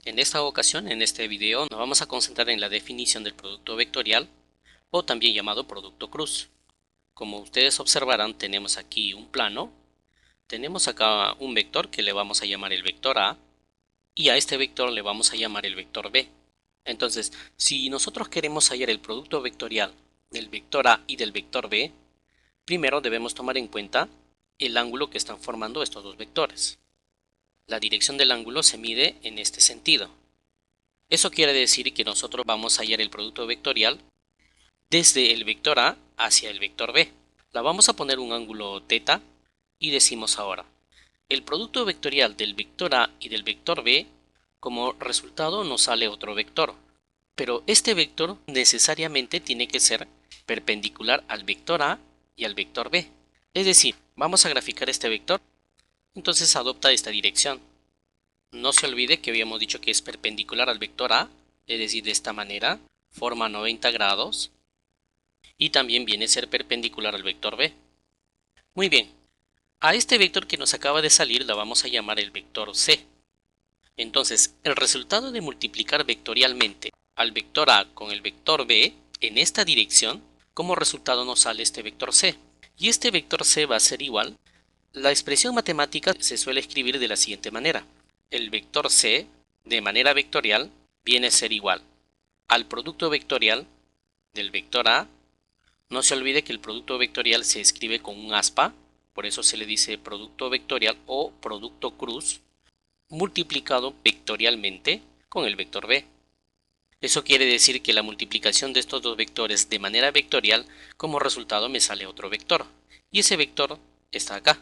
En esta ocasión, en este video, nos vamos a concentrar en la definición del producto vectorial o también llamado producto cruz. Como ustedes observarán, tenemos aquí un plano, tenemos acá un vector que le vamos a llamar el vector A y a este vector le vamos a llamar el vector B. Entonces, si nosotros queremos hallar el producto vectorial del vector A y del vector B, primero debemos tomar en cuenta el ángulo que están formando estos dos vectores. La dirección del ángulo se mide en este sentido. Eso quiere decir que nosotros vamos a hallar el producto vectorial desde el vector A hacia el vector B. La vamos a poner un ángulo θ y decimos ahora, el producto vectorial del vector A y del vector B, como resultado nos sale otro vector. Pero este vector necesariamente tiene que ser perpendicular al vector A y al vector B. Es decir, vamos a graficar este vector, entonces adopta esta dirección. No se olvide que habíamos dicho que es perpendicular al vector A, es decir, de esta manera, forma 90 grados, y también viene a ser perpendicular al vector B. Muy bien, a este vector que nos acaba de salir la vamos a llamar el vector C. Entonces, el resultado de multiplicar vectorialmente al vector A con el vector B en esta dirección, como resultado nos sale este vector C. Y este vector C va a ser igual. La expresión matemática se suele escribir de la siguiente manera. El vector C, de manera vectorial, viene a ser igual al producto vectorial del vector A. No se olvide que el producto vectorial se escribe con un aspa, por eso se le dice producto vectorial o producto cruz, multiplicado vectorialmente con el vector B. Eso quiere decir que la multiplicación de estos dos vectores de manera vectorial, como resultado me sale otro vector, y ese vector está acá.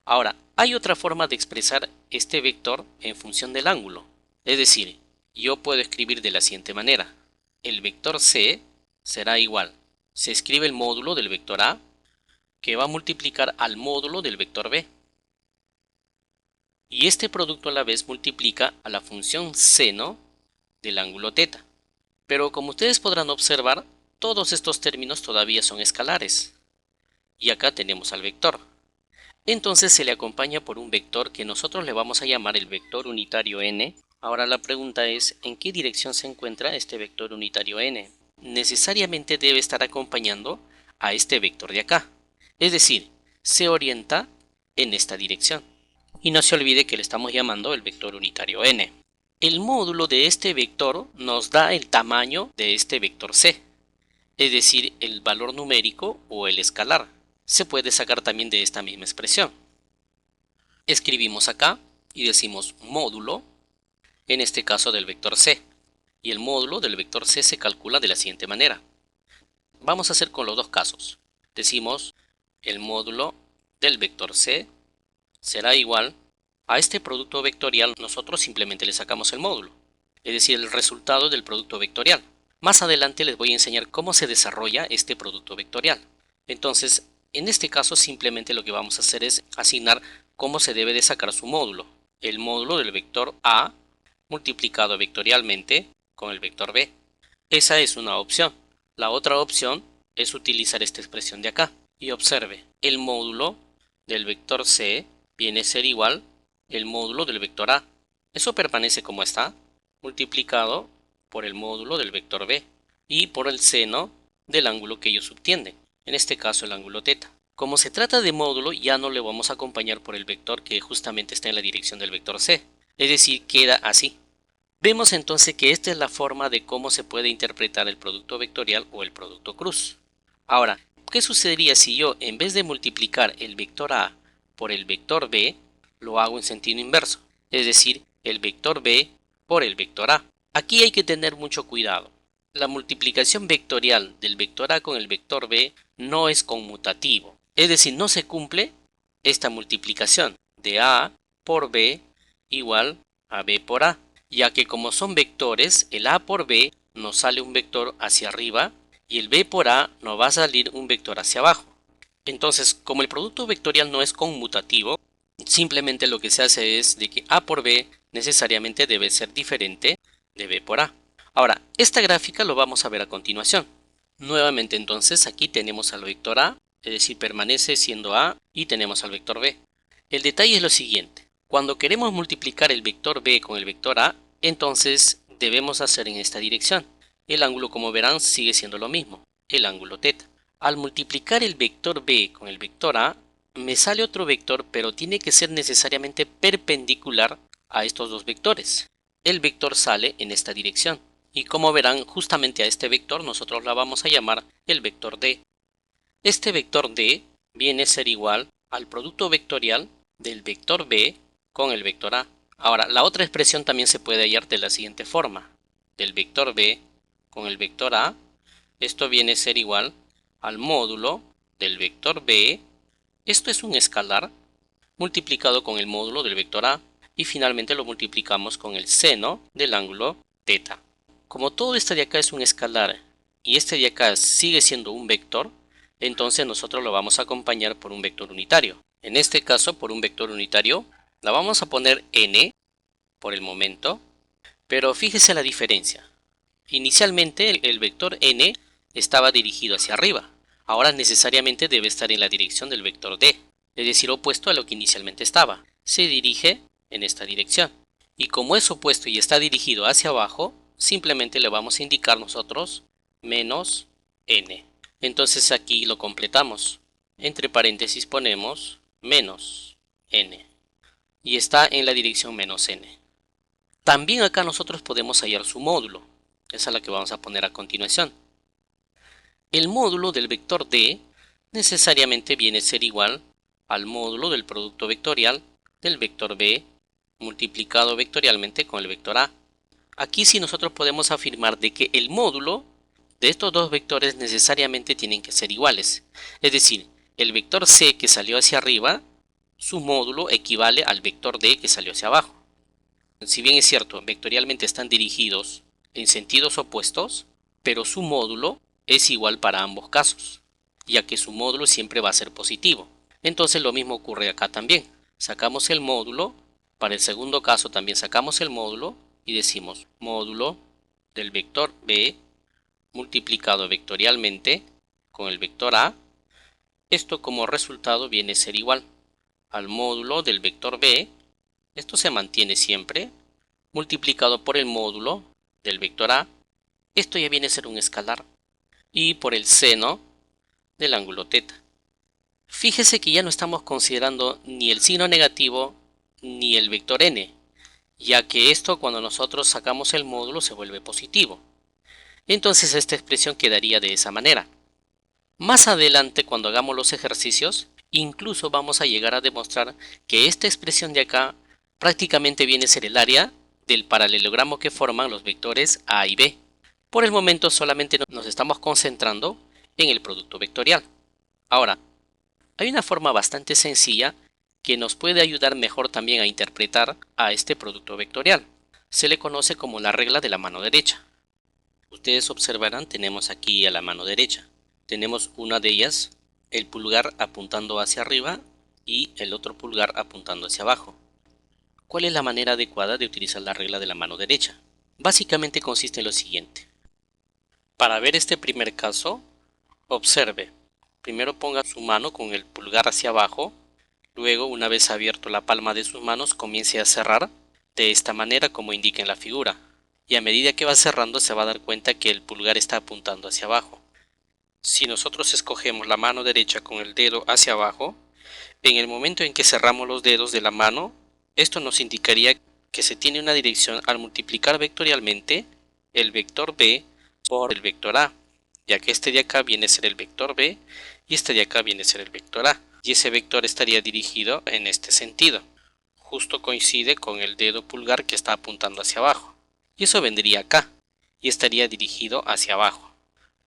Ahora, hay otra forma de expresar este vector en función del ángulo. Es decir, yo puedo escribir de la siguiente manera. El vector C será igual. Se escribe el módulo del vector A, que va a multiplicar al módulo del vector B. Y este producto a la vez multiplica a la función seno del ángulo θ. Pero como ustedes podrán observar, todos estos términos todavía son escalares. Y acá tenemos al vector. Entonces se le acompaña por un vector que nosotros le vamos a llamar el vector unitario n. Ahora la pregunta es, ¿en qué dirección se encuentra este vector unitario n? Necesariamente debe estar acompañando a este vector de acá. Es decir, se orienta en esta dirección. Y no se olvide que le estamos llamando el vector unitario n. El módulo de este vector nos da el tamaño de este vector c, es decir, el valor numérico o el escalar. Se puede sacar también de esta misma expresión. Escribimos acá y decimos módulo, en este caso del vector c, y el módulo del vector c se calcula de la siguiente manera. Vamos a hacer con los dos casos. Decimos el módulo del vector c será igual a este producto vectorial, nosotros simplemente le sacamos el módulo, es decir, el resultado del producto vectorial. Más adelante les voy a enseñar cómo se desarrolla este producto vectorial. Entonces, en este caso simplemente lo que vamos a hacer es asignar cómo se debe de sacar su módulo. El módulo del vector A multiplicado vectorialmente con el vector B. Esa es una opción. La otra opción es utilizar esta expresión de acá. Y observe, el módulo del vector C viene a ser igual el módulo del vector A. Eso permanece como está, multiplicado por el módulo del vector B y por el seno del ángulo que ellos subtienden, en este caso el ángulo θ. Como se trata de módulo, ya no le vamos a acompañar por el vector que justamente está en la dirección del vector C, es decir, queda así. Vemos entonces que esta es la forma de cómo se puede interpretar el producto vectorial o el producto cruz. Ahora, ¿qué sucedería si yo, en vez de multiplicar el vector A por el vector B, lo hago en sentido inverso? Es decir, el vector B por el vector A. Aquí hay que tener mucho cuidado. La multiplicación vectorial del vector A con el vector B no es conmutativo. Es decir, no se cumple esta multiplicación de A por B igual a B por A, ya que como son vectores, el A por B nos sale un vector hacia arriba y el B por A nos va a salir un vector hacia abajo. Entonces, como el producto vectorial no es conmutativo, simplemente lo que se hace es de que A por B necesariamente debe ser diferente de B por A. Ahora, esta gráfica lo vamos a ver a continuación. Nuevamente entonces aquí tenemos al vector A, es decir, permanece siendo A, y tenemos al vector B. El detalle es lo siguiente. Cuando queremos multiplicar el vector B con el vector A, entonces debemos hacer en esta dirección. El ángulo, como verán, sigue siendo lo mismo, el ángulo θ. Al multiplicar el vector b con el vector a, me sale otro vector, pero tiene que ser necesariamente perpendicular a estos dos vectores. El vector sale en esta dirección. Y como verán, justamente a este vector nosotros la vamos a llamar el vector d. Este vector d viene a ser igual al producto vectorial del vector b con el vector a. Ahora, la otra expresión también se puede hallar de la siguiente forma. Del vector b con el vector a, esto viene a ser igual al módulo del vector b, esto es un escalar, multiplicado con el módulo del vector a, y finalmente lo multiplicamos con el seno del ángulo θ. Como todo este de acá es un escalar y este de acá sigue siendo un vector, entonces nosotros lo vamos a acompañar por un vector unitario. En este caso, por un vector unitario, la vamos a poner n por el momento, pero fíjese la diferencia. Inicialmente el vector n estaba dirigido hacia arriba, ahora necesariamente debe estar en la dirección del vector d, es decir, opuesto a lo que inicialmente estaba. Se dirige en esta dirección, y como es opuesto y está dirigido hacia abajo, simplemente le vamos a indicar nosotros menos n. Entonces aquí lo completamos. Entre paréntesis ponemos menos n. Y está en la dirección menos n. También acá nosotros podemos hallar su módulo. Esa es la que vamos a poner a continuación. El módulo del vector d necesariamente viene a ser igual al módulo del producto vectorial del vector b multiplicado vectorialmente con el vector a. Aquí sí nosotros podemos afirmar de que el módulo de estos dos vectores necesariamente tienen que ser iguales. Es decir, el vector c que salió hacia arriba, su módulo equivale al vector d que salió hacia abajo. Si bien es cierto, vectorialmente están dirigidos en sentidos opuestos, pero su módulo es igual para ambos casos, ya que su módulo siempre va a ser positivo. Entonces lo mismo ocurre acá también. Sacamos el módulo, para el segundo caso también sacamos el módulo y decimos módulo del vector b multiplicado vectorialmente con el vector a. Esto como resultado viene a ser igual al módulo del vector b, esto se mantiene siempre, multiplicado por el módulo del vector a, esto ya viene a ser un escalar, y por el seno del ángulo θ. Fíjese que ya no estamos considerando ni el signo negativo ni el vector n, ya que esto cuando nosotros sacamos el módulo se vuelve positivo. Entonces esta expresión quedaría de esa manera. Más adelante, cuando hagamos los ejercicios, incluso vamos a llegar a demostrar que esta expresión de acá prácticamente viene a ser el área del paralelogramo que forman los vectores a y b. Por el momento solamente nos estamos concentrando en el producto vectorial. Ahora, hay una forma bastante sencilla que nos puede ayudar mejor también a interpretar a este producto vectorial. Se le conoce como la regla de la mano derecha. Ustedes observarán, tenemos aquí a la mano derecha. Tenemos una de ellas, el pulgar apuntando hacia arriba y el otro pulgar apuntando hacia abajo. ¿Cuál es la manera adecuada de utilizar la regla de la mano derecha? Básicamente consiste en lo siguiente. Para ver este primer caso, observe. Primero ponga su mano con el pulgar hacia abajo, luego una vez abierto la palma de sus manos comience a cerrar de esta manera como indica en la figura. Y a medida que va cerrando se va a dar cuenta que el pulgar está apuntando hacia abajo. Si nosotros escogemos la mano derecha con el dedo hacia abajo, en el momento en que cerramos los dedos de la mano, esto nos indicaría que se tiene una dirección al multiplicar vectorialmente el vector b por el vector a, ya que este de acá viene a ser el vector b y este de acá viene a ser el vector a, y ese vector estaría dirigido en este sentido. Justo coincide con el dedo pulgar que está apuntando hacia abajo, y eso vendría acá, y estaría dirigido hacia abajo.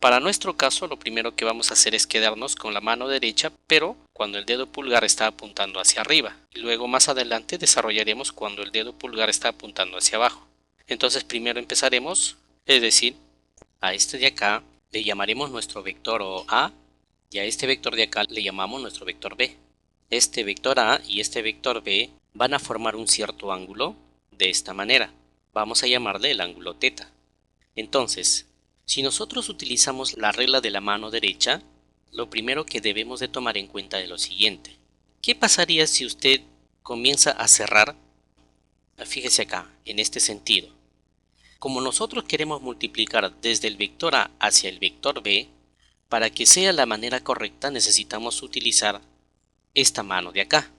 Para nuestro caso, lo primero que vamos a hacer es quedarnos con la mano derecha, pero cuando el dedo pulgar está apuntando hacia arriba. Y luego más adelante desarrollaremos cuando el dedo pulgar está apuntando hacia abajo. Entonces primero empezaremos, es decir, a este de acá le llamaremos nuestro vector A, y a este vector de acá le llamamos nuestro vector B. Este vector A y este vector B van a formar un cierto ángulo de esta manera. Vamos a llamarle el ángulo θ. Entonces, si nosotros utilizamos la regla de la mano derecha, lo primero que debemos de tomar en cuenta es lo siguiente. ¿Qué pasaría si usted comienza a cerrar? Fíjese acá, en este sentido. Como nosotros queremos multiplicar desde el vector A hacia el vector B, para que sea la manera correcta necesitamos utilizar esta mano de acá.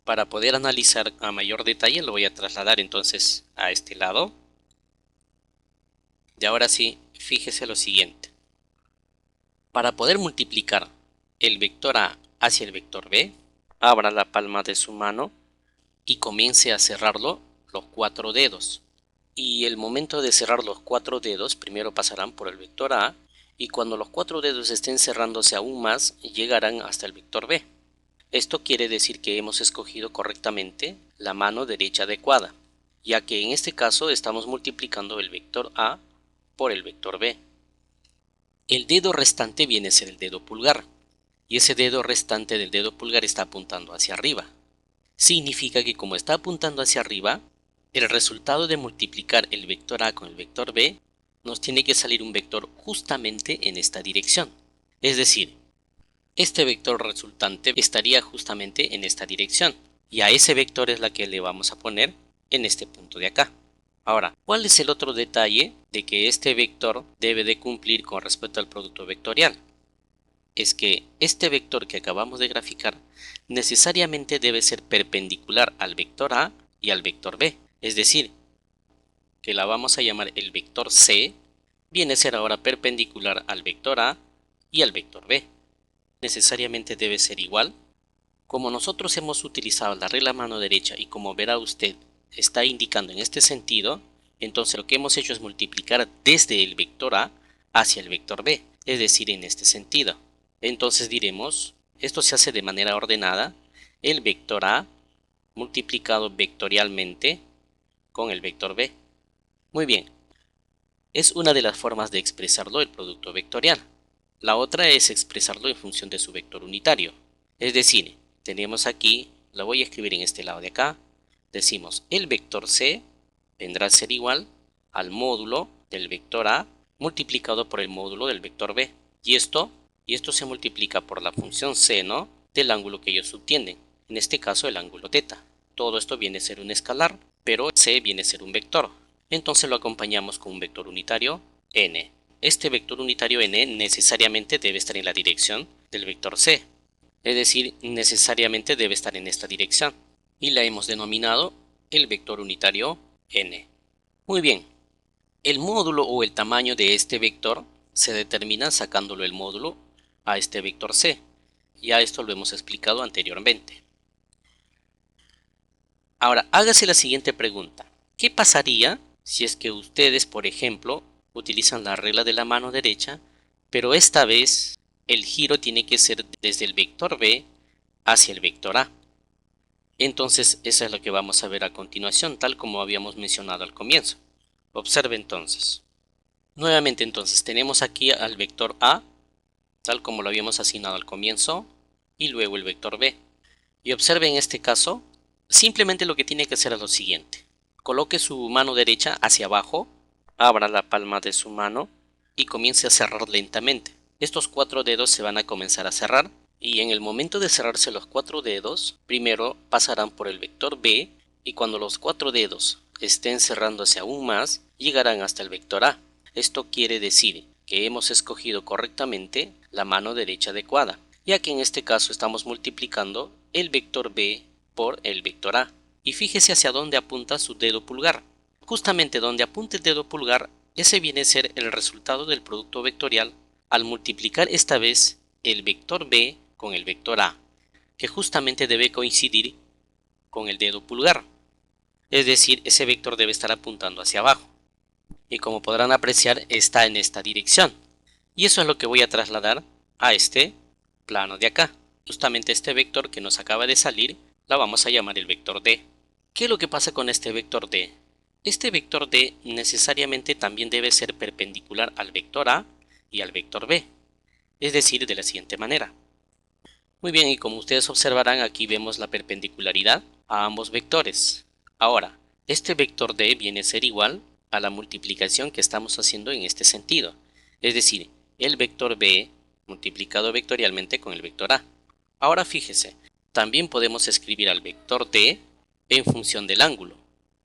Para poder analizar a mayor detalle lo voy a trasladar entonces a este lado. Y ahora sí, fíjese lo siguiente. Para poder multiplicar el vector A hacia el vector B, abra la palma de su mano y comience a cerrarlo los 4 dedos. Y el momento de cerrar los 4 dedos, primero pasarán por el vector A, y cuando los 4 dedos estén cerrándose aún más, llegarán hasta el vector B. Esto quiere decir que hemos escogido correctamente la mano derecha adecuada, ya que en este caso estamos multiplicando el vector A por el vector B. El dedo restante viene a ser el dedo pulgar, y ese dedo restante del dedo pulgar está apuntando hacia arriba. Significa que como está apuntando hacia arriba, el resultado de multiplicar el vector A con el vector B nos tiene que salir un vector justamente en esta dirección. Es decir, este vector resultante estaría justamente en esta dirección, y a ese vector es la que le vamos a poner en este punto de acá. Ahora, ¿cuál es el otro detalle de que este vector debe de cumplir con respecto al producto vectorial? Es que este vector que acabamos de graficar necesariamente debe ser perpendicular al vector A y al vector B. Es decir, que la vamos a llamar el vector C, viene a ser ahora perpendicular al vector A y al vector B. Necesariamente debe ser igual. Como nosotros hemos utilizado la regla mano derecha y como verá usted está indicando en este sentido, entonces lo que hemos hecho es multiplicar desde el vector A hacia el vector B, es decir, en este sentido. Entonces diremos, esto se hace de manera ordenada, el vector A multiplicado vectorialmente con el vector B. Muy bien, es una de las formas de expresarlo el producto vectorial. La otra es expresarlo en función de su vector unitario. Es decir, tenemos aquí, lo voy a escribir en este lado de acá, decimos el vector C vendrá a ser igual al módulo del vector A multiplicado por el módulo del vector B. Y esto se multiplica por la función seno del ángulo que ellos subtienden, en este caso el ángulo θ. Todo esto viene a ser un escalar, pero C viene a ser un vector. Entonces lo acompañamos con un vector unitario n. Este vector unitario n necesariamente debe estar en la dirección del vector C, es decir, necesariamente debe estar en esta dirección, y la hemos denominado el vector unitario n. Muy bien, el módulo o el tamaño de este vector se determina sacándolo el módulo a este vector C. Ya esto lo hemos explicado anteriormente. Ahora, hágase la siguiente pregunta. ¿Qué pasaría si es que ustedes, por ejemplo, utilizan la regla de la mano derecha, pero esta vez el giro tiene que ser desde el vector B hacia el vector A? Entonces, eso es lo que vamos a ver a continuación, tal como habíamos mencionado al comienzo. Observe entonces. Nuevamente entonces tenemos aquí al vector A, tal como lo habíamos asignado al comienzo, y luego el vector B. Y observe en este caso, simplemente lo que tiene que hacer es lo siguiente. Coloque su mano derecha hacia abajo, abra la palma de su mano y comience a cerrar lentamente. Estos 4 dedos se van a comenzar a cerrar y en el momento de cerrarse los 4 dedos, primero pasarán por el vector B y cuando los 4 dedos estén cerrándose aún más, llegarán hasta el vector A. Esto quiere decir que hemos escogido correctamente la mano derecha adecuada, ya que en este caso estamos multiplicando el vector B por el vector A. Y fíjese hacia dónde apunta su dedo pulgar. Justamente donde apunte el dedo pulgar, ese viene a ser el resultado del producto vectorial al multiplicar esta vez el vector B con el vector A, que justamente debe coincidir con el dedo pulgar. Es decir, ese vector debe estar apuntando hacia abajo. Y como podrán apreciar, está en esta dirección. Y eso es lo que voy a trasladar a este plano de acá. Justamente este vector que nos acaba de salir, la vamos a llamar el vector D. ¿Qué es lo que pasa con este vector D? Este vector D necesariamente también debe ser perpendicular al vector A y al vector B, es decir, de la siguiente manera. Muy bien, y como ustedes observarán, aquí vemos la perpendicularidad a ambos vectores. Ahora, este vector D viene a ser igual a la multiplicación que estamos haciendo en este sentido, es decir, el vector B multiplicado vectorialmente con el vector A. Ahora fíjese, también podemos escribir al vector D en función del ángulo,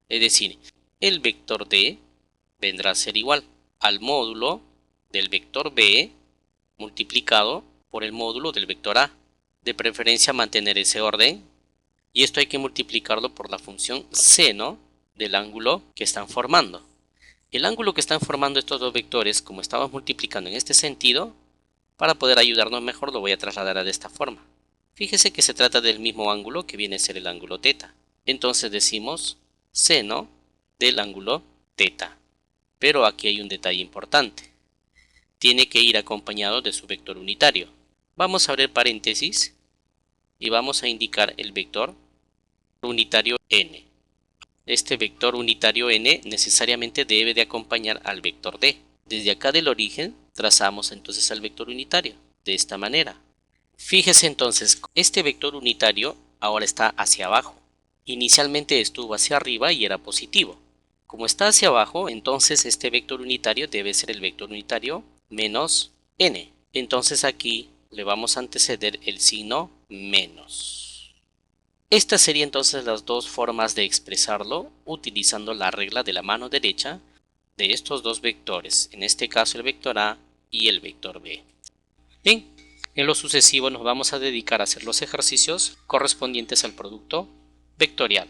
es decir, el vector D vendrá a ser igual al módulo del vector b multiplicado por el módulo del vector a. De preferencia mantener ese orden, y esto hay que multiplicarlo por la función seno del ángulo que están formando. El ángulo que están formando estos dos vectores, como estamos multiplicando en este sentido, para poder ayudarnos mejor lo voy a trasladar de esta forma. Fíjese que se trata del mismo ángulo que viene a ser el ángulo teta. Entonces decimos seno del ángulo teta. Pero aquí hay un detalle importante. Tiene que ir acompañado de su vector unitario. Vamos a abrir paréntesis y vamos a indicar el vector unitario n. Este vector unitario n necesariamente debe de acompañar al vector d. Desde acá del origen trazamos entonces al vector unitario, de esta manera. Fíjese entonces, este vector unitario ahora está hacia abajo. Inicialmente estuvo hacia arriba y era positivo. Como está hacia abajo, entonces este vector unitario debe ser el vector unitario menos n. Entonces aquí le vamos a anteceder el signo menos. Estas serían entonces las dos formas de expresarlo utilizando la regla de la mano derecha de estos dos vectores, en este caso el vector a y el vector b. Bien, en lo sucesivo nos vamos a dedicar a hacer los ejercicios correspondientes al producto vectorial.